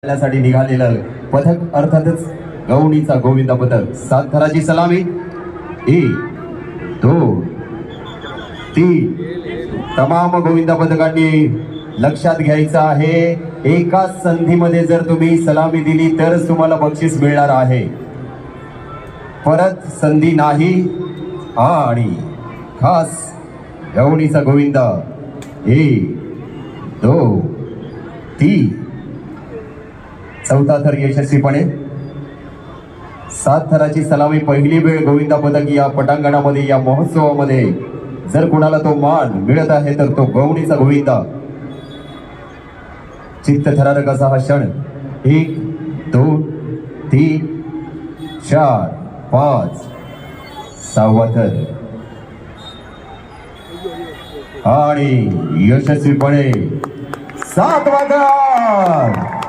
साठी निघालेलं पथक अर्थातच गवणीचा गोविंदा पथक 7 थराची सलामी 1 2 3 तमाम गोविंदा पथकांनी लक्षात घ्यायचं आहे एकाच संधीमध्ये जर तुम्ही सलामी दिली तरच तुम्हाला बक्षीस मिळणार आहे परत संधी नाही आणि खास गवणीचा गोविंदा 1 2 3 चौथा थर यशस्वीपणे 7 थराची सलामी पहिली वेळ गोविंदा पथक या पटांगणामध्ये या महोत्सवामध्ये जर कोणाला तो मान मिळत आहे तर तो गवणीचा गोविंदा चित्त थरारक असा हा क्षण 1 2 3 4 5 6वा थर आणि यशस्वीपणे 7वा थर